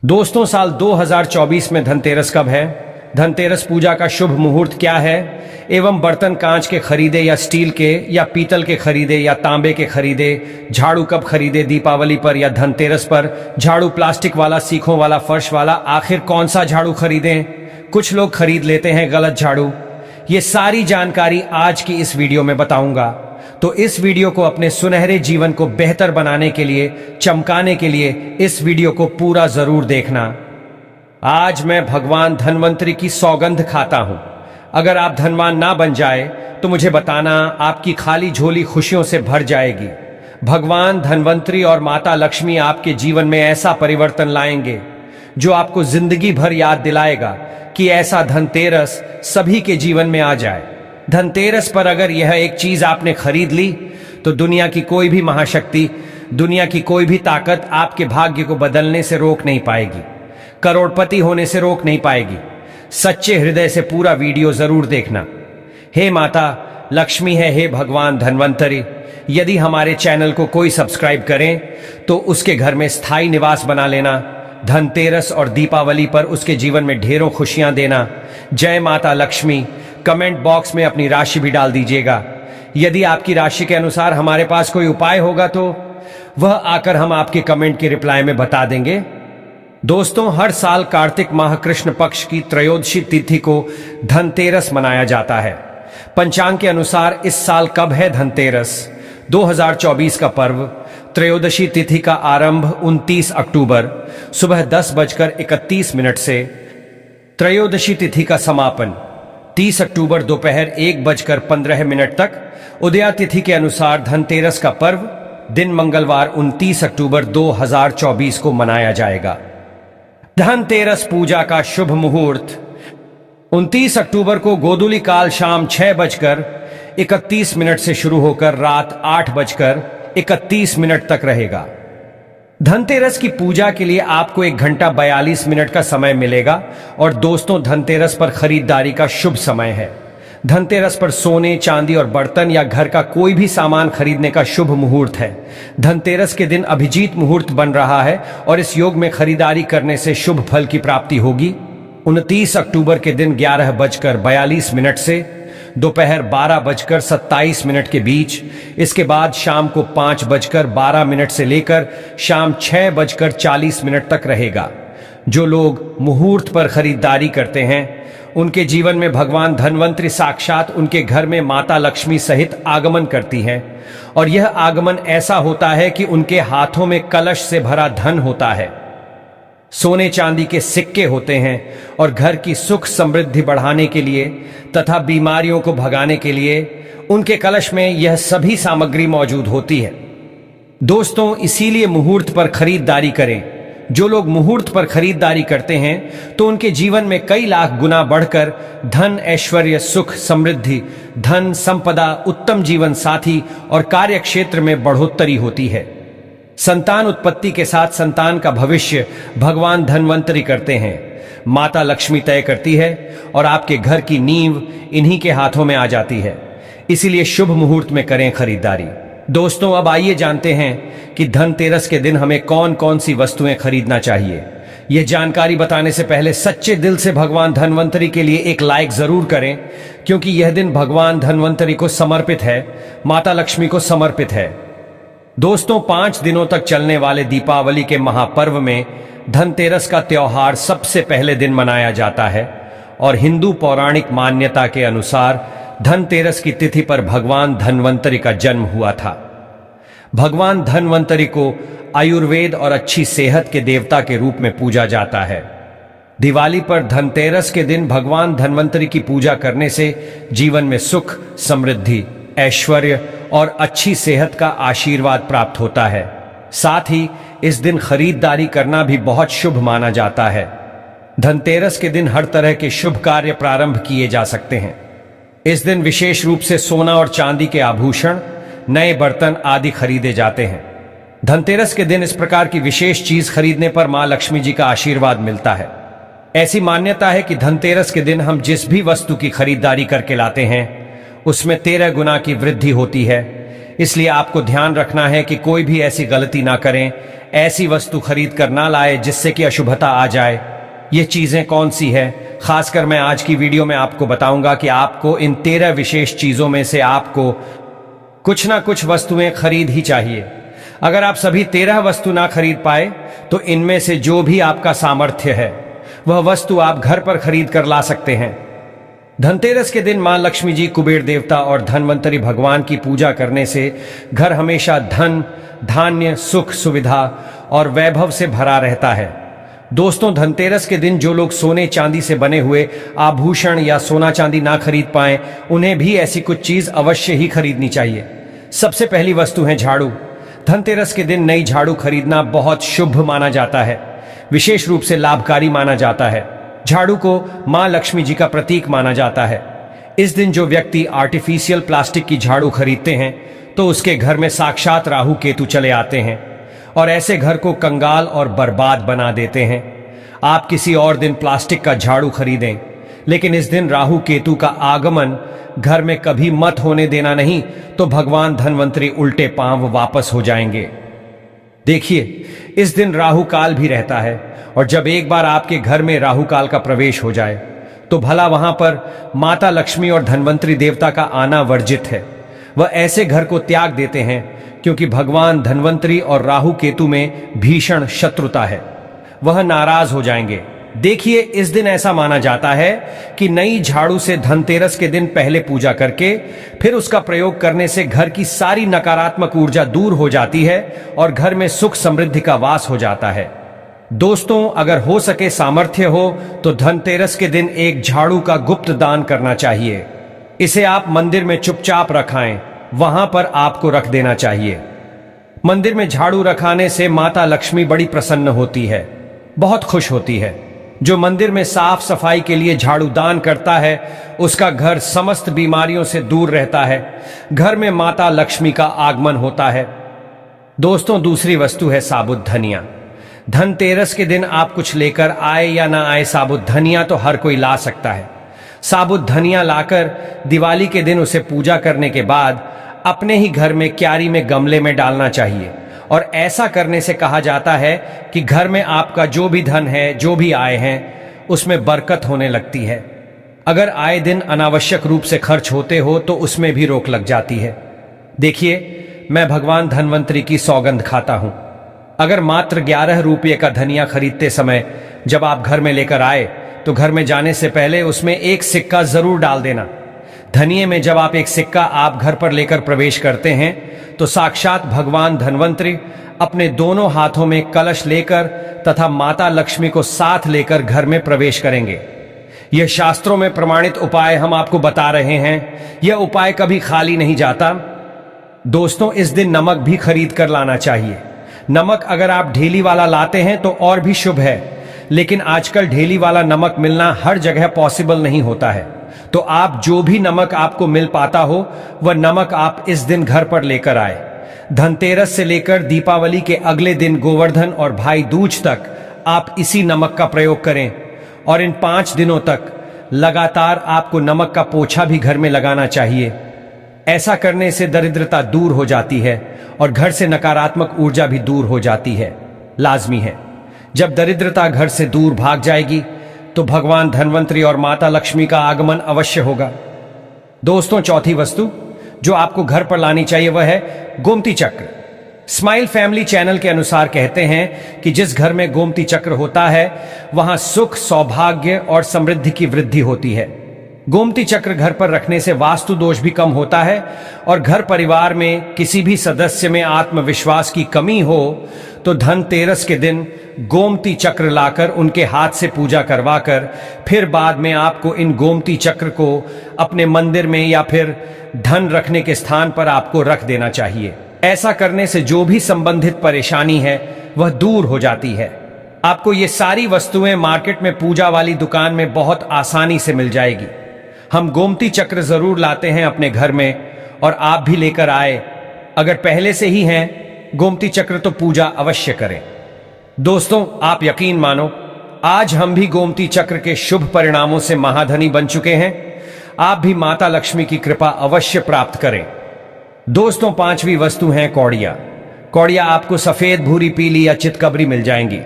दोस्तों, साल 2024 में धनतेरस कब है? धनतेरस पूजा का शुभ मुहूर्त क्या है? एवं बर्तन कांच के खरीदे या स्टील के या पीतल के खरीदे या तांबे के खरीदे? झाड़ू कब खरीदे, दीपावली पर या धनतेरस पर? झाड़ू प्लास्टिक वाला, सीखों वाला, फर्श वाला? आखिर कौन सा झाड़ू खरीदें? कुछ लोग खरीद लेते हैं गलत झाड़ू। ये सारी जानकारी आज की इस वीडियो में बताऊंगा। तो इस वीडियो को अपने सुनहरे जीवन को बेहतर बनाने के लिए, चमकाने के लिए इस वीडियो को पूरा जरूर देखना। आज मैं भगवान धन्वंतरि की सौगंध खाता हूं। अगर आप धनवान ना बन जाए तो मुझे बताना, आपकी खाली झोली खुशियों से भर जाएगी। भगवान धन्वंतरि और माता लक्ष्मी आपके जीवन में ऐसा परिवर्तन लाएंगे जो आपको जिंदगी भर याद दिलाएगा कि ऐसा धनतेरस सभी के जीवन में आ जाए। धनतेरस पर अगर यह एक चीज आपने खरीद ली तो दुनिया की कोई भी महाशक्ति, दुनिया की कोई भी ताकत आपके भाग्य को बदलने से रोक नहीं पाएगी, करोड़पति होने से रोक नहीं पाएगी। सच्चे हृदय से पूरा वीडियो जरूर देखना। हे माता लक्ष्मी है, हे भगवान धन्वंतरि, यदि हमारे चैनल को कोई सब्सक्राइब करें तो उसके घर में स्थायी निवास बना लेना। धनतेरस और दीपावली पर उसके जीवन में ढेरों खुशियां देना। जय माता लक्ष्मी। कमेंट बॉक्स में अपनी राशि भी डाल दीजिएगा। यदि आपकी राशि के अनुसार हमारे पास कोई उपाय होगा तो वह आकर हम आपके कमेंट के रिप्लाई में बता देंगे। दोस्तों, हर साल कार्तिक माह कृष्ण पक्ष की त्रयोदशी तिथि को धनतेरस मनाया जाता है। पंचांग के अनुसार इस साल कब है धनतेरस? 2024 का पर्व। त्रयोदशी तिथि का आरंभ 29 अक्टूबर सुबह 10:31 से, त्रयोदशी तिथि का समापन 30 अक्टूबर दोपहर 1:15 तक। उदया तिथि के अनुसार धनतेरस का पर्व दिन मंगलवार 29 अक्टूबर 2024 को मनाया जाएगा। धनतेरस पूजा का शुभ मुहूर्त 29 अक्टूबर को गोधूली काल शाम 6:31 से शुरू होकर रात 8:31 तक रहेगा। धनतेरस की पूजा के लिए आपको 1 घंटा 42 मिनट का समय मिलेगा। और दोस्तों, धनतेरस पर खरीदारी का शुभ समय है। धनतेरस पर सोने, चांदी और बर्तन या घर का कोई भी सामान खरीदने का शुभ मुहूर्त है। धनतेरस के दिन अभिजीत मुहूर्त बन रहा है और इस योग में खरीदारी करने से शुभ फल की प्राप्ति होगी। 29 अक्टूबर के दिन 11:42 से दोपहर 12:27 के बीच, इसके बाद शाम को 5:12 से लेकर शाम 6:40 तक रहेगा। जो लोग मुहूर्त पर खरीदारी करते हैं उनके जीवन में भगवान धन्वंतरि साक्षात उनके घर में माता लक्ष्मी सहित आगमन करती हैं। और यह आगमन ऐसा होता है कि उनके हाथों में कलश से भरा धन होता है, सोने चांदी के सिक्के होते हैं और घर की सुख समृद्धि बढ़ाने के लिए तथा बीमारियों को भगाने के लिए उनके कलश में यह सभी सामग्री मौजूद होती है। दोस्तों, इसीलिए मुहूर्त पर खरीदारी करें। जो लोग मुहूर्त पर खरीदारी करते हैं तो उनके जीवन में कई लाख गुना बढ़कर धन, ऐश्वर्य, सुख, समृद्धि, धन संपदा, उत्तम जीवन साथी और कार्य क्षेत्र में बढ़ोतरी होती है। संतान उत्पत्ति के साथ संतान का भविष्य भगवान धन्वंतरि करते हैं, माता लक्ष्मी तय करती है और आपके घर की नींव इन्हीं के हाथों में आ जाती है। इसीलिए शुभ मुहूर्त में करें खरीदारी। दोस्तों, अब आइए जानते हैं कि धनतेरस के दिन हमें कौन कौन सी वस्तुएं खरीदना चाहिए। यह जानकारी बताने से पहले सच्चे दिल से भगवान धन्वंतरि के लिए एक लाइक जरूर करें, क्योंकि यह दिन भगवान धन्वंतरि को समर्पित है, माता लक्ष्मी को समर्पित है। दोस्तों, 5 दिनों तक चलने वाले दीपावली के महापर्व में धनतेरस का त्योहार सबसे पहले दिन मनाया जाता है। और हिंदू पौराणिक मान्यता के अनुसार धनतेरस की तिथि पर भगवान धन्वंतरि का जन्म हुआ था। भगवान धन्वंतरि को आयुर्वेद और अच्छी सेहत के देवता के रूप में पूजा जाता है। दिवाली पर धनतेरस के दिन भगवान धन्वंतरि की पूजा करने से जीवन में सुख, समृद्धि, ऐश्वर्य और अच्छी सेहत का आशीर्वाद प्राप्त होता है। साथ ही इस दिन खरीदारी करना भी बहुत शुभ माना जाता है। धनतेरस के दिन हर तरह के शुभ कार्य प्रारंभ किए जा सकते हैं। इस दिन विशेष रूप से सोना और चांदी के आभूषण, नए बर्तन आदि खरीदे जाते हैं। धनतेरस के दिन इस प्रकार की विशेष चीज खरीदने पर मां लक्ष्मी जी का आशीर्वाद मिलता है। ऐसी मान्यता है कि धनतेरस के दिन हम जिस भी वस्तु की खरीदारी करके लाते हैं उसमें 13 गुना की वृद्धि होती है। इसलिए आपको ध्यान रखना है कि कोई भी ऐसी गलती ना करें, ऐसी वस्तु खरीद कर ना लाए जिससे कि अशुभता आ जाए। ये चीजें कौन सी है, खासकर मैं आज की वीडियो में आपको बताऊंगा कि आपको इन 13 विशेष चीजों में से आपको कुछ ना कुछ वस्तुएं खरीद ही चाहिए। अगर आप सभी 13 वस्तु ना खरीद पाए तो इनमें से जो भी आपका सामर्थ्य है वह वस्तु आप घर पर खरीद कर ला सकते हैं। धनतेरस के दिन मां लक्ष्मी जी, कुबेर देवता और धनवंतरी भगवान की पूजा करने से घर हमेशा धन, धान्य, सुख, सुविधा और वैभव से भरा रहता है। दोस्तों, धनतेरस के दिन जो लोग सोने चांदी से बने हुए आभूषण या सोना चांदी ना खरीद पाए, उन्हें भी ऐसी कुछ चीज अवश्य ही खरीदनी चाहिए। सबसे पहली वस्तु है झाड़ू। धनतेरस के दिन नई झाड़ू खरीदना बहुत शुभ माना जाता है, विशेष रूप से लाभकारी माना जाता है। झाड़ू को मां लक्ष्मी जी का प्रतीक माना जाता है। इस दिन जो व्यक्ति आर्टिफिशियल प्लास्टिक की झाड़ू खरीदते हैं तो उसके घर में साक्षात राहु केतु चले आते हैं और ऐसे घर को कंगाल और बर्बाद बना देते हैं। आप किसी और दिन प्लास्टिक का झाड़ू खरीदें, लेकिन इस दिन राहु केतु का आगमन घर में कभी मत होने देना नहीं, तो भगवान धनवंतरी उल्टे पांव वापस हो जाएंगे। देखिए, इस दिन राहु काल भी रहता है और जब एक बार आपके घर में राहु काल का प्रवेश हो जाए तो भला वहां पर माता लक्ष्मी और धनवंतरी देवता का आना वर्जित है। वह ऐसे घर को त्याग देते हैं क्योंकि भगवान धनवंतरी और राहु केतु में भीषण शत्रुता है, वह नाराज हो जाएंगे। देखिए, इस दिन ऐसा माना जाता है कि नई झाड़ू से धनतेरस के दिन पहले पूजा करके फिर उसका प्रयोग करने से घर की सारी नकारात्मक ऊर्जा दूर हो जाती है और घर में सुख समृद्धि का वास हो जाता है। दोस्तों, अगर हो सके, सामर्थ्य हो तो धनतेरस के दिन एक झाड़ू का गुप्त दान करना चाहिए। इसे आप मंदिर में चुपचाप रखाएं, वहां पर आपको रख देना चाहिए। मंदिर में झाड़ू रखाने से माता लक्ष्मी बड़ी प्रसन्न होती है, बहुत खुश होती है। जो मंदिर में साफ सफाई के लिए झाड़ू दान करता है उसका घर समस्त बीमारियों से दूर रहता है, घर में माता लक्ष्मी का आगमन होता है। दोस्तों, दूसरी वस्तु है साबुत धनिया। धनतेरस के दिन आप कुछ लेकर आए या ना आए, साबुत धनिया तो हर कोई ला सकता है। साबुत धनिया लाकर दिवाली के दिन उसे पूजा करने के बाद अपने ही घर में क्यारी में गमले में डालना चाहिए और ऐसा करने से कहा जाता है कि घर में आपका जो भी धन है, जो भी आय है, उसमें बरकत होने लगती है। अगर आए दिन अनावश्यक रूप से खर्च होते हो तो उसमें भी रोक लग जाती है। देखिए, मैं भगवान धनवंतरी की सौगंध खाता हूं, अगर मात्र 11 रुपये का धनिया खरीदते समय जब आप घर में लेकर आए तो घर में जाने से पहले उसमें एक सिक्का जरूर डाल देना। धनिये में जब आप एक सिक्का आप घर पर लेकर प्रवेश करते हैं तो साक्षात भगवान धनवंतरी अपने दोनों हाथों में कलश लेकर तथा माता लक्ष्मी को साथ लेकर घर में प्रवेश करेंगे। यह शास्त्रों में प्रमाणित उपाय हम आपको बता रहे हैं, यह उपाय कभी खाली नहीं जाता। दोस्तों, इस दिन नमक भी खरीद कर लाना चाहिए। नमक अगर आप ढेली वाला लाते हैं तो और भी शुभ है, लेकिन आजकल ढेली वाला नमक मिलना हर जगह पॉसिबल नहीं होता है, तो आप जो भी नमक आपको मिल पाता हो वह नमक आप इस दिन घर पर लेकर आए। धनतेरस से लेकर दीपावली के अगले दिन गोवर्धन और भाई दूज तक आप इसी नमक का प्रयोग करें और इन 5 दिनों तक लगातार आपको नमक का पोछा भी घर में लगाना चाहिए। ऐसा करने से दरिद्रता दूर हो जाती है और घर से नकारात्मक ऊर्जा भी दूर हो जाती है। लाजमी है, जब दरिद्रता घर से दूर भाग जाएगी तो भगवान धनवंतरी और माता लक्ष्मी का आगमन अवश्य होगा। दोस्तों, चौथी वस्तु जो आपको घर पर लानी चाहिए वह है गोमती चक्र। स्माइल फैमिली चैनल के अनुसार कहते हैं कि जिस घर में गोमती चक्र होता है वहां सुख, सौभाग्य और समृद्धि की वृद्धि होती है। गोमती चक्र घर पर रखने से वास्तु दोष भी कम होता है और घर परिवार में किसी भी सदस्य में आत्मविश्वास की कमी हो तो धनतेरस के दिन गोमती चक्र लाकर उनके हाथ से पूजा करवाकर फिर बाद में आपको इन गोमती चक्र को अपने मंदिर में या फिर धन रखने के स्थान पर आपको रख देना चाहिए। ऐसा करने से जो भी संबंधित परेशानी है वह दूर हो जाती है। आपको ये सारी वस्तुएं मार्केट में पूजा वाली दुकान में बहुत आसानी से मिल जाएगी। हम गोमती चक्र जरूर लाते हैं अपने घर में और आप भी लेकर आए। अगर पहले से ही हैं गोमती चक्र तो पूजा अवश्य करें। दोस्तों, आप यकीन मानो, आज हम भी गोमती चक्र के शुभ परिणामों से महाधनी बन चुके हैं। आप भी माता लक्ष्मी की कृपा अवश्य प्राप्त करें। दोस्तों, पांचवी वस्तु है कौड़ियां। कौड़ियां आपको सफेद, भूरी, पीली या चितकबरी मिल जाएंगी,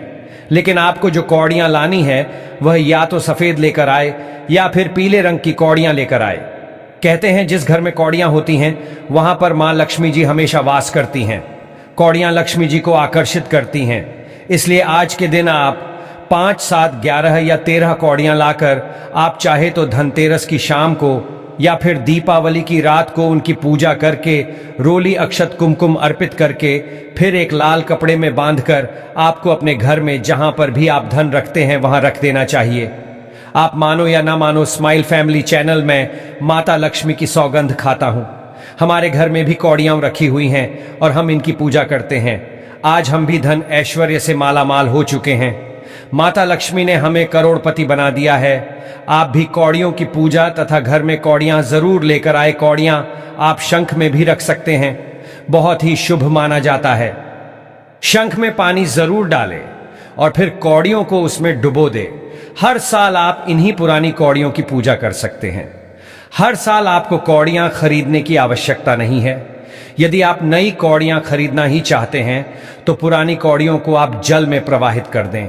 लेकिन आपको जो कौड़ियां लानी है वह या तो सफेद लेकर आए या फिर पीले रंग की कौड़ियां लेकर आए। कहते हैं जिस घर में कौड़ियां होती हैं वहां पर मां लक्ष्मी जी हमेशा वास करती हैं। कौड़ियां लक्ष्मी जी को आकर्षित करती हैं, इसलिए आज के दिन आप 5, 7, 11 या 13 कौड़ियां लाकर आप चाहे तो धनतेरस की शाम को या फिर दीपावली की रात को उनकी पूजा करके, रोली, अक्षत, कुमकुम अर्पित करके, फिर एक लाल कपड़े में बांधकर आपको अपने घर में जहां पर भी आप धन रखते हैं वहां रख देना चाहिए। आप मानो या ना मानो, स्माइल फैमिली चैनल में माता लक्ष्मी की सौगंध खाता हूं। हमारे घर में भी कौड़ियां रखी हुई हैं और हम इनकी पूजा करते हैं। आज हम भी धन ऐश्वर्य से मालामाल हो चुके हैं। माता लक्ष्मी ने हमें करोड़पति बना दिया है। आप भी कौड़ियों की पूजा तथा घर में कौड़ियां जरूर लेकर आए। कौड़ियां आप शंख में भी रख सकते हैं, बहुत ही शुभ माना जाता है। शंख में पानी जरूर डालें और फिर कौड़ियों को उसमें डुबो दे। हर साल आप इन्हीं पुरानी कौड़ियों की पूजा कर सकते हैं। हर साल आपको कौड़ियां खरीदने की आवश्यकता नहीं है। यदि आप नई कौड़ियां खरीदना ही चाहते हैं तो पुरानी कौड़ियों को आप जल में प्रवाहित कर दें।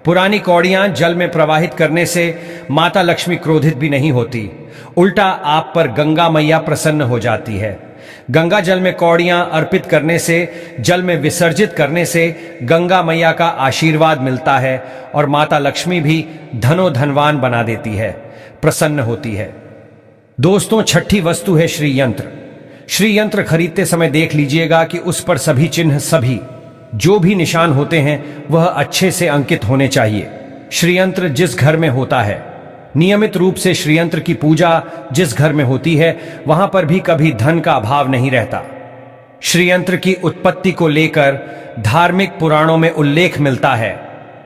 पुरानी कौड़ियां जल में प्रवाहित करने से माता लक्ष्मी क्रोधित भी नहीं होती, उल्टा आप पर गंगा मैया प्रसन्न हो जाती है। गंगा जल में कौड़ियां अर्पित करने से, जल में विसर्जित करने से गंगा मैया का आशीर्वाद मिलता है और माता लक्ष्मी भी धनो धनवान बना देती है, प्रसन्न होती है। दोस्तों, छठी वस्तु है श्री यंत्र। श्री यंत्र खरीदते समय देख लीजिएगा कि उस पर सभी चिन्ह, सभी जो भी निशान होते हैं वह अच्छे से अंकित होने चाहिए। श्रीयंत्र जिस घर में होता है, नियमित रूप से श्रीयंत्र की पूजा जिस घर में होती है वहां पर भी कभी धन का अभाव नहीं रहता। श्रीयंत्र की उत्पत्ति को लेकर धार्मिक पुराणों में उल्लेख मिलता है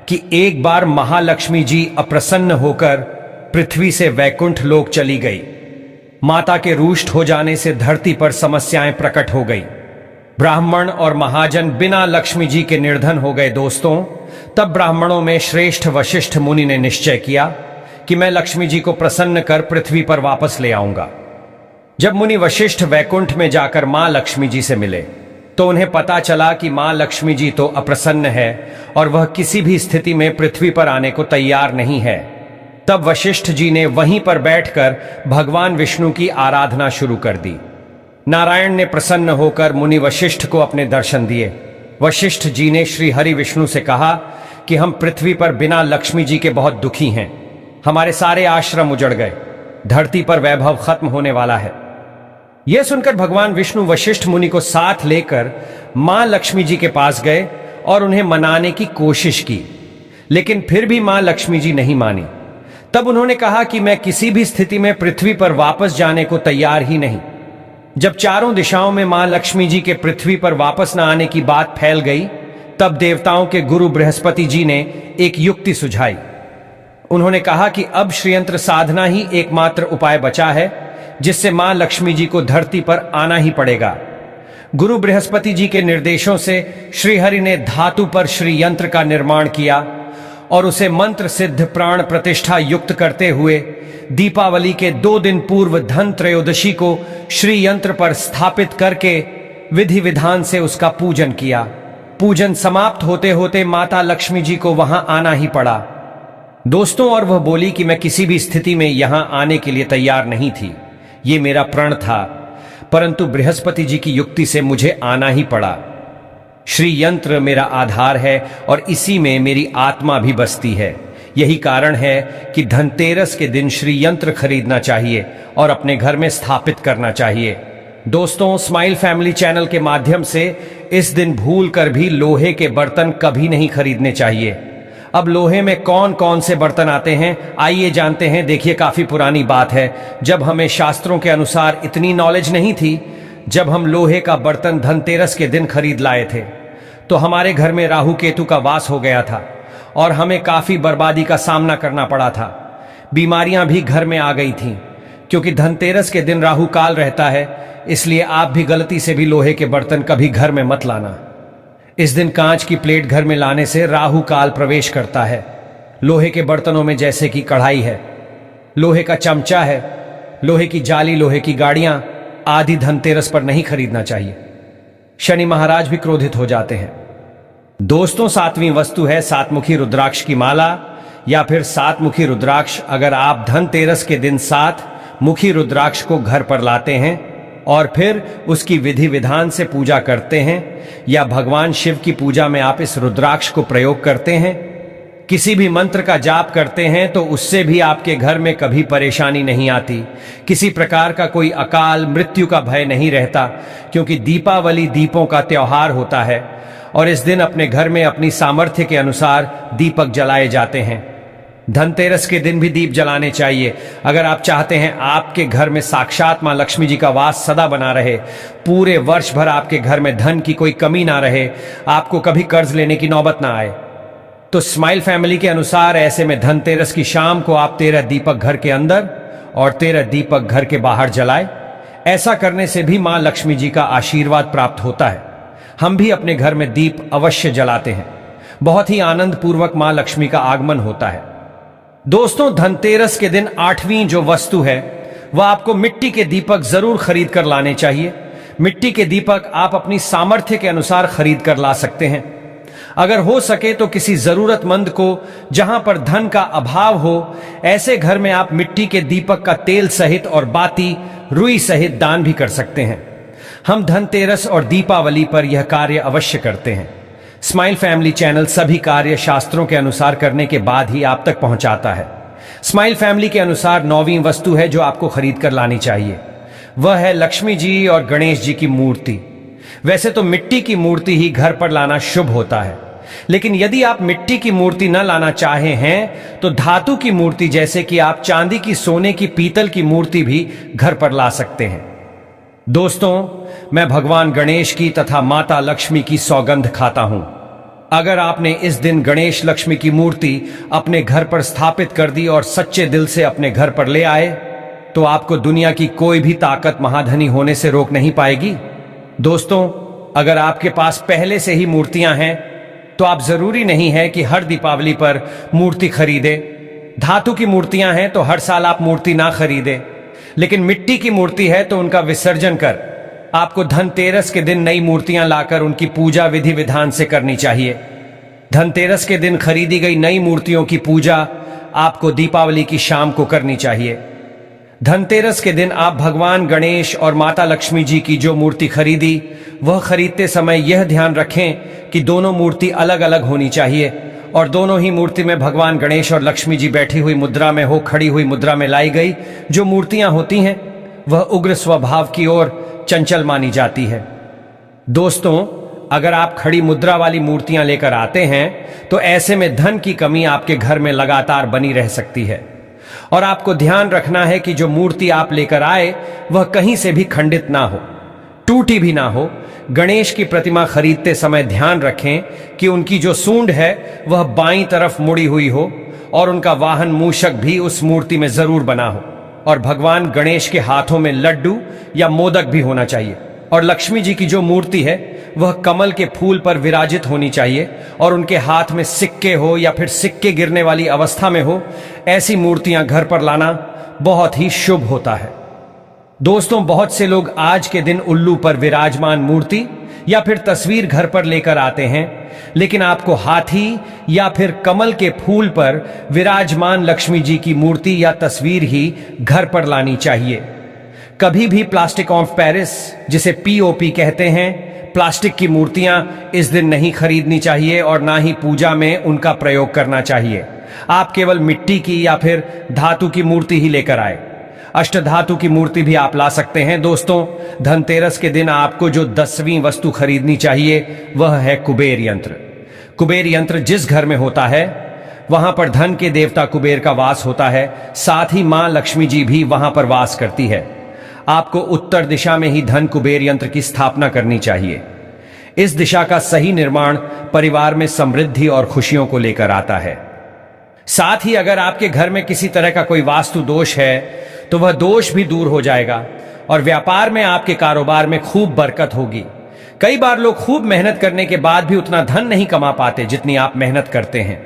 कि एक बार महालक्ष्मी जी अप्रसन्न होकर पृथ्वी से वैकुंठ लोक चली गई। माता के रुष्ट हो जाने से धरती पर समस्याएं प्रकट हो गई। ब्राह्मण और महाजन बिना लक्ष्मी जी के निर्धन हो गए। दोस्तों, तब ब्राह्मणों में श्रेष्ठ वशिष्ठ मुनि ने निश्चय किया कि मैं लक्ष्मी जी को प्रसन्न कर पृथ्वी पर वापस ले आऊंगा। जब मुनि वशिष्ठ वैकुंठ में जाकर मां लक्ष्मी जी से मिले तो उन्हें पता चला कि मां लक्ष्मी जी तो अप्रसन्न है और वह किसी भी स्थिति में पृथ्वी पर आने को तैयार नहीं है। तब वशिष्ठ जी ने वहीं पर बैठकर भगवान विष्णु की आराधना शुरू कर दी। नारायण ने प्रसन्न होकर मुनि वशिष्ठ को अपने दर्शन दिए। वशिष्ठ जी ने श्री हरि विष्णु से कहा कि हम पृथ्वी पर बिना लक्ष्मी जी के बहुत दुखी हैं। हमारे सारे आश्रम उजड़ गए, धरती पर वैभव खत्म होने वाला है। यह सुनकर भगवान विष्णु वशिष्ठ मुनि को साथ लेकर मां लक्ष्मी जी के पास गए और उन्हें मनाने की कोशिश की, लेकिन फिर भी मां लक्ष्मी जी नहीं मानी। तब उन्होंने कहा कि मैं किसी भी स्थिति में पृथ्वी पर वापस जाने को तैयार ही नहीं। जब चारों दिशाओं में मां लक्ष्मी जी के पृथ्वी पर वापस न आने की बात फैल गई, तब देवताओं के गुरु बृहस्पति जी ने एक युक्ति सुझाई। उन्होंने कहा कि अब श्रीयंत्र साधना ही एकमात्र उपाय बचा है जिससे मां लक्ष्मी जी को धरती पर आना ही पड़ेगा। गुरु बृहस्पति जी के निर्देशों से श्रीहरि ने धातु पर श्रीयंत्र का निर्माण किया और उसे मंत्र सिद्ध प्राण प्रतिष्ठा युक्त करते हुए दीपावली के 2 दिन पूर्व धन त्रयोदशी को श्री यंत्र पर स्थापित करके विधि विधान से उसका पूजन किया। पूजन समाप्त होते होते माता लक्ष्मी जी को वहां आना ही पड़ा। दोस्तों, और वह बोली कि मैं किसी भी स्थिति में यहां आने के लिए तैयार नहीं थी, ये मेरा प्रण था, परंतु बृहस्पति जी की युक्ति से मुझे आना ही पड़ा। श्री यंत्र मेरा आधार है और इसी में मेरी आत्मा भी बसती है। यही कारण है कि धनतेरस के दिन श्री यंत्र खरीदना चाहिए और अपने घर में स्थापित करना चाहिए। दोस्तों, स्माइल फैमिली चैनल के माध्यम से इस दिन भूल कर भी लोहे के बर्तन कभी नहीं खरीदने चाहिए। अब लोहे में कौन कौन से बर्तन आते हैं, आइए जानते हैं। देखिए, काफी पुरानी बात है, जब हमें शास्त्रों के अनुसार इतनी नॉलेज नहीं थी। जब हम लोहे का बर्तन धनतेरस के दिन खरीद लाए थे तो हमारे घर में राहु केतु का वास हो गया था और हमें काफी बर्बादी का सामना करना पड़ा था। बीमारियां भी घर में आ गई थीं, क्योंकि धनतेरस के दिन राहु काल रहता है। इसलिए आप भी गलती से भी लोहे के बर्तन कभी घर में मत लाना। इस दिन कांच की प्लेट घर में लाने से राहु काल प्रवेश करता है। लोहे के बर्तनों में जैसे कि कढ़ाई है, लोहे का चमचा है, लोहे की जाली, लोहे की गाड़ियां, लोहे की थालियां, लोहे की आदि धनतेरस पर नहीं खरीदना चाहिए। शनि महाराज भी क्रोधित हो जाते हैं। दोस्तों, सातवीं वस्तु है सातमुखी रुद्राक्ष की माला या फिर सातमुखी रुद्राक्ष। अगर आप धनतेरस के दिन 7 मुखी रुद्राक्ष को घर पर लाते हैं और फिर उसकी विधि विधान से पूजा करते हैं या भगवान शिव की पूजा में आप इस रुद्राक्ष को प्रयोग करते हैं, किसी भी मंत्र का जाप करते हैं, तो उससे भी आपके घर में कभी परेशानी नहीं आती, किसी प्रकार का कोई अकाल मृत्यु का भय नहीं रहता, क्योंकि दीपावली दीपों का त्योहार होता है और इस दिन अपने घर में अपनी सामर्थ्य के अनुसार दीपक जलाए जाते हैं। धनतेरस के दिन भी दीप जलाने चाहिए। अगर आप चाहते हैं आपके घर में साक्षात मां लक्ष्मी जी का वास सदा बना रहे, पूरे वर्ष भर आपके घर में धन की कोई कमी ना रहे, आपको कभी कर्ज लेने की नौबत ना आए, तो स्माइल फैमिली के अनुसार ऐसे में धनतेरस की शाम को आप 13 दीपक घर के अंदर और 13 दीपक घर के बाहर जलाएं। ऐसा करने से भी मां लक्ष्मी जी का आशीर्वाद प्राप्त होता है। हम भी अपने घर में दीप अवश्य जलाते हैं। बहुत ही आनंद पूर्वक मां लक्ष्मी का आगमन होता है। दोस्तों, धनतेरस के दिन 8वीं जो वस्तु है वह आपको मिट्टी के दीपक जरूर खरीद कर लाने चाहिए। मिट्टी के दीपक आप अपनी सामर्थ्य के अनुसार खरीद कर ला सकते हैं। अगर हो सके तो किसी जरूरतमंद को, जहां पर धन का अभाव हो, ऐसे घर में आप मिट्टी के दीपक का तेल सहित और बाती रुई सहित दान भी कर सकते हैं। हम धनतेरस और दीपावली पर यह कार्य अवश्य करते हैं। स्माइल फैमिली चैनल सभी कार्य शास्त्रों के अनुसार करने के बाद ही आप तक पहुंचाता है। स्माइल फैमिली के अनुसार 9वीं वस्तु है जो आपको खरीद कर लानी चाहिए, वह है लक्ष्मी जी और गणेश जी की मूर्ति। वैसे तो मिट्टी की मूर्ति ही घर पर लाना शुभ होता है, लेकिन यदि आप मिट्टी की मूर्ति न लाना चाहे हैं तो धातु की मूर्ति, जैसे कि आप चांदी की, सोने की, पीतल की मूर्ति भी घर पर ला सकते हैं। दोस्तों, मैं भगवान गणेश की तथा माता लक्ष्मी की सौगंध खाता हूं। अगर आपने इस दिन गणेश लक्ष्मी की मूर्ति अपने घर पर स्थापित कर दी और सच्चे दिल से अपने घर पर ले आए, तो आपको दुनिया की कोई भी ताकत महाधनी होने से रोक नहीं पाएगी। दोस्तों, अगर आपके पास पहले से ही मूर्तियां हैं तो आप जरूरी नहीं है कि हर दीपावली पर मूर्ति खरीदें। धातु की मूर्तियां हैं तो हर साल आप मूर्ति ना खरीदें, लेकिन मिट्टी की मूर्ति है तो उनका विसर्जन कर आपको धनतेरस के दिन नई मूर्तियां लाकर उनकी पूजा विधि विधान से करनी चाहिए। धनतेरस के दिन खरीदी गई नई मूर्तियों की पूजा आपको दीपावली की शाम को करनी चाहिए। धनतेरस के दिन आप भगवान गणेश और माता लक्ष्मी जी की जो मूर्ति खरीदी, वह खरीदते समय यह ध्यान रखें कि दोनों मूर्ति अलग अलग होनी चाहिए और दोनों ही मूर्ति में भगवान गणेश और लक्ष्मी जी बैठी हुई मुद्रा में हो, खड़ी हुई मुद्रा में लाई गई जो मूर्तियां होती हैं वह उग्र स्वभाव की ओर चंचल मानी जाती है। दोस्तों, अगर आप खड़ी मुद्रा वाली मूर्तियां लेकर आते हैं तो ऐसे में धन की कमी आपके घर में लगातार बनी रह सकती है और आपको ध्यान रखना है कि जो मूर्ति आप लेकर आए वह कहीं से भी खंडित ना हो, टूटी भी ना हो। गणेश की प्रतिमा खरीदते समय ध्यान रखें कि उनकी जो सूंड है वह बाईं तरफ मुड़ी हुई हो और उनका वाहन मूषक भी उस मूर्ति में जरूर बना हो और भगवान गणेश के हाथों में लड्डू या मोदक भी होना चाहिए और लक्ष्मी जी की जो मूर्ति है वह कमल के फूल पर विराजित होनी चाहिए और उनके हाथ में सिक्के हो या फिर सिक्के गिरने वाली अवस्था में हो। ऐसी मूर्तियां घर पर लाना बहुत ही शुभ होता है। दोस्तों, बहुत से लोग आज के दिन उल्लू पर विराजमान मूर्ति या फिर तस्वीर घर पर लेकर आते हैं, लेकिन आपको हाथी या फिर कमल के फूल पर विराजमान लक्ष्मी जी की मूर्ति या तस्वीर ही घर पर लानी चाहिए। कभी भी प्लास्टिक ऑफ पेरिस, जिसे पीओपी कहते हैं, प्लास्टिक की मूर्तियां इस दिन नहीं खरीदनी चाहिए और ना ही पूजा में उनका प्रयोग करना चाहिए। आप केवल मिट्टी की या फिर धातु की मूर्ति ही लेकर आए। अष्टधातु की मूर्ति भी आप ला सकते हैं। दोस्तों, धनतेरस के दिन आपको जो 10वीं वस्तु खरीदनी चाहिए वह है कुबेर यंत्र। कुबेर यंत्र जिस घर में होता है वहां पर धन के देवता कुबेर का वास होता है, साथ ही मां लक्ष्मी जी भी वहां पर वास करती है। आपको उत्तर दिशा में ही धन कुबेर यंत्र की स्थापना करनी चाहिए। इस दिशा का सही निर्माण परिवार में समृद्धि और खुशियों को लेकर आता है। साथ ही अगर आपके घर में किसी तरह का कोई वास्तु दोष है तो वह दोष भी दूर हो जाएगा और व्यापार में, आपके कारोबार में खूब बरकत होगी। कई बार लोग खूब मेहनत करने के बाद भी उतना धन नहीं कमा पाते जितनी आप मेहनत करते हैं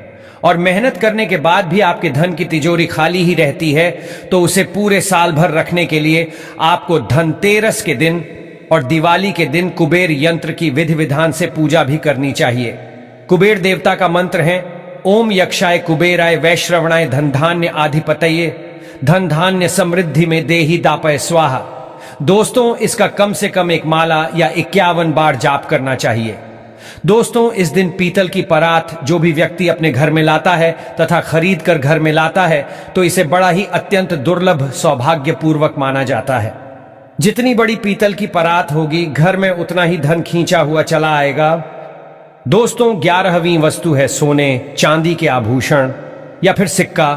और मेहनत करने के बाद भी आपके धन की तिजोरी खाली ही रहती है, तो उसे पूरे साल भर रखने के लिए आपको धनतेरस के दिन और दिवाली के दिन कुबेर यंत्र की विधि विधान से पूजा भी करनी चाहिए। कुबेर देवता का मंत्र है ओम यक्षाय कुबेराय वैश्रवणाय धन धान्य आधिपतये धन धान्य समृद्धि में देहि दापय स्वाहा। दोस्तों, इसका कम से कम एक माला या 51 बार जाप करना चाहिए। दोस्तों, इस दिन पीतल की परात जो भी व्यक्ति अपने घर में लाता है तथा खरीद कर घर में लाता है, तो इसे बड़ा ही अत्यंत दुर्लभ सौभाग्यपूर्वक माना जाता है। जितनी बड़ी पीतल की परात होगी, घर में उतना ही धन खींचा हुआ चला आएगा। दोस्तों, 11वीं वस्तु है सोने चांदी के आभूषण या फिर सिक्का।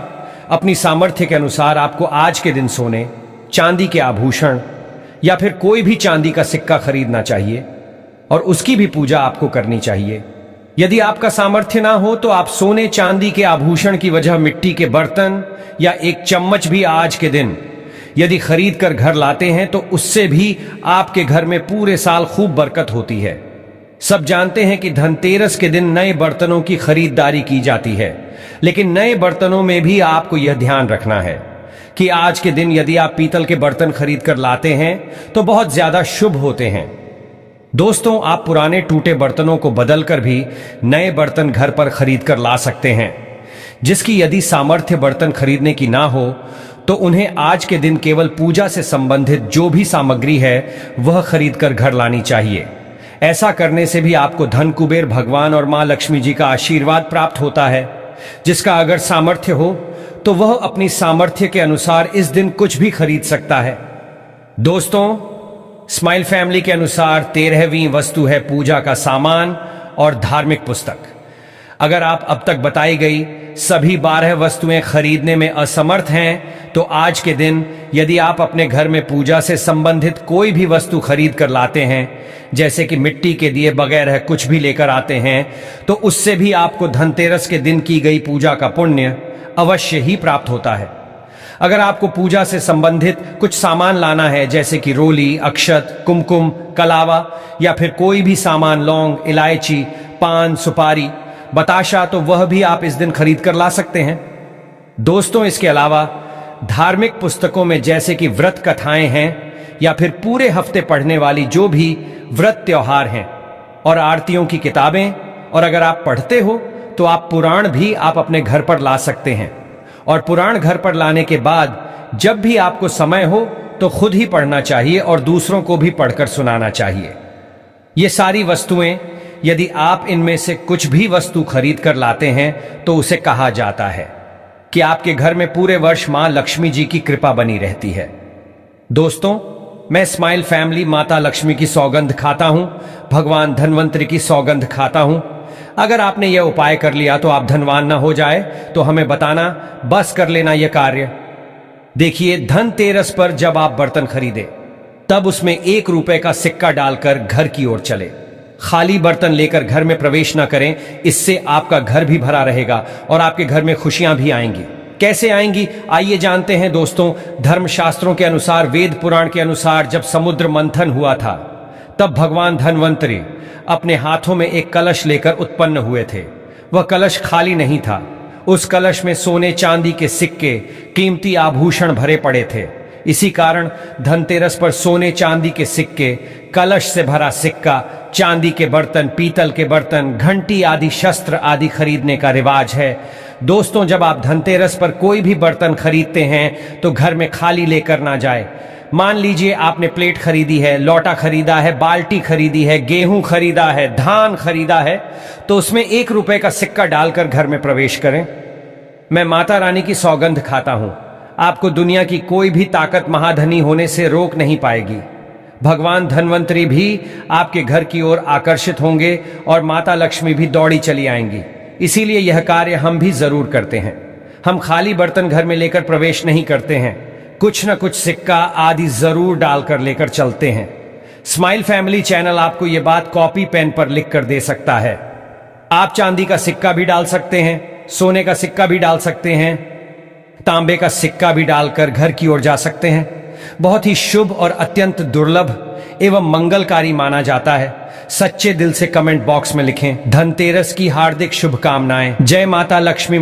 अपनी सामर्थ्य के अनुसार आपको आज के दिन सोने चांदी के आभूषण या फिर कोई भी चांदी का सिक्का खरीदना चाहिए और उसकी भी पूजा आपको करनी चाहिए। यदि आपका सामर्थ्य ना हो तो आप सोने चांदी के आभूषण की वजह मिट्टी के बर्तन या एक चम्मच भी आज के दिन यदि खरीद कर घर लाते हैं तो उससे भी आपके घर में पूरे साल खूब बरकत होती है। सब जानते हैं कि धनतेरस के दिन नए बर्तनों की खरीदारी की जाती है, लेकिन नए बर्तनों में भी आपको यह ध्यान रखना है कि आज के दिन यदि आप पीतल के बर्तन खरीद कर लाते हैं तो बहुत ज्यादा शुभ होते हैं। दोस्तों, आप पुराने टूटे बर्तनों को बदलकर भी नए बर्तन घर पर खरीद कर ला सकते हैं। जिसकी यदि सामर्थ्य बर्तन खरीदने की ना हो तो उन्हें आज के दिन केवल पूजा से संबंधित जो भी सामग्री है वह खरीद कर घर लानी चाहिए। ऐसा करने से भी आपको धन कुबेर भगवान और मां लक्ष्मी जी का आशीर्वाद प्राप्त होता है। जिसका अगर सामर्थ्य हो तो वह अपनी सामर्थ्य के अनुसार इस दिन कुछ भी खरीद सकता है। दोस्तों, स्माइल फैमिली के अनुसार 13वीं वस्तु है पूजा का सामान और धार्मिक पुस्तक। अगर आप अब तक बताई गई सभी 12 वस्तुएं खरीदने में असमर्थ हैं तो आज के दिन यदि आप अपने घर में पूजा से संबंधित कोई भी वस्तु खरीद कर लाते हैं, जैसे कि मिट्टी के दिए वगैरह कुछ भी लेकर आते हैं, तो उससे भी आपको धनतेरस के दिन की गई पूजा का पुण्य अवश्य ही प्राप्त होता है। अगर आपको पूजा से संबंधित कुछ सामान लाना है, जैसे कि रोली, अक्षत, कुमकुम, कलावा या फिर कोई भी सामान, लौंग, इलायची, पान, सुपारी, बताशा, तो वह भी आप इस दिन खरीद कर ला सकते हैं। दोस्तों, इसके अलावा धार्मिक पुस्तकों में जैसे कि व्रत कथाएं हैं या फिर पूरे हफ्ते पढ़ने वाली जो भी व्रत त्योहार हैं और आरतियों की किताबें, और अगर आप पढ़ते हो तो आप पुराण भी आप अपने घर पर ला सकते हैं। और पुराण घर पर लाने के बाद जब भी आपको समय हो तो खुद ही पढ़ना चाहिए और दूसरों को भी पढ़कर सुनाना चाहिए। ये सारी वस्तुएं यदि आप इनमें से कुछ भी वस्तु खरीद कर लाते हैं तो उसे कहा जाता है कि आपके घर में पूरे वर्ष मां लक्ष्मी जी की कृपा बनी रहती है। दोस्तों, मैं स्माइल फैमिली माता लक्ष्मी की सौगंध खाता हूं, भगवान धनवंतरी की सौगंध खाता हूं। अगर आपने यह उपाय कर लिया तो आप धनवान ना हो जाए तो हमें बताना, बस कर लेना यह कार्य। देखिए, धनतेरस पर जब आप बर्तन खरीदे तब उसमें 1 रुपए का सिक्का डालकर घर की ओर चले। खाली बर्तन लेकर घर में प्रवेश ना करें, इससे आपका घर भी भरा रहेगा और आपके घर में खुशियां भी आएंगी। कैसे आएंगी, आइए जानते हैं। दोस्तों, धर्मशास्त्रों के अनुसार, वेद पुराण के अनुसार, जब समुद्र मंथन हुआ था तब भगवान धनवंतरी अपने हाथों में एक कलश लेकर उत्पन्न हुए थे। वह कलश खाली नहीं था, उस कलश में सोने चांदी के सिक्के, कीमती आभूषण भरे पड़े थे। इसी कारण धनतेरस पर सोने चांदी के सिक्के, कलश से भरा सिक्का, चांदी के बर्तन, पीतल के बर्तन, घंटी आदि, शस्त्र आदि खरीदने का रिवाज है। दोस्तों, जब आप धनतेरस पर कोई भी बर्तन खरीदते हैं तो घर में खाली लेकर ना जाए। मान लीजिए आपने प्लेट खरीदी है, लौटा खरीदा है, बाल्टी खरीदी है, गेहूं खरीदा है, धान खरीदा है, तो उसमें 1 रुपए का सिक्का डालकर घर में प्रवेश करें। मैं माता रानी की सौगंध खाता हूं, आपको दुनिया की कोई भी ताकत महाधनी होने से रोक नहीं पाएगी। भगवान धनवंतरी भी आपके घर की ओर आकर्षित होंगे और माता लक्ष्मी भी दौड़ी चली आएंगी। इसीलिए यह कार्य हम भी जरूर करते हैं। हम खाली बर्तन घर में लेकर प्रवेश नहीं करते हैं, कुछ न कुछ सिक्का आदि जरूर डालकर लेकर चलते हैं। स्माइल फैमिली चैनल आपको यह बात कॉपी पेन पर लिख कर दे सकता है। आप चांदी का सिक्का भी डाल सकते हैं, सोने का सिक्का भी डाल सकते हैं, तांबे का सिक्का भी डालकर घर की ओर जा सकते हैं। बहुत ही शुभ और अत्यंत दुर्लभ एवं मंगलकारी माना जाता है। सच्चे दिल से कमेंट बॉक्स में लिखें धनतेरस की हार्दिक शुभकामनाएं। जय माता लक्ष्मी।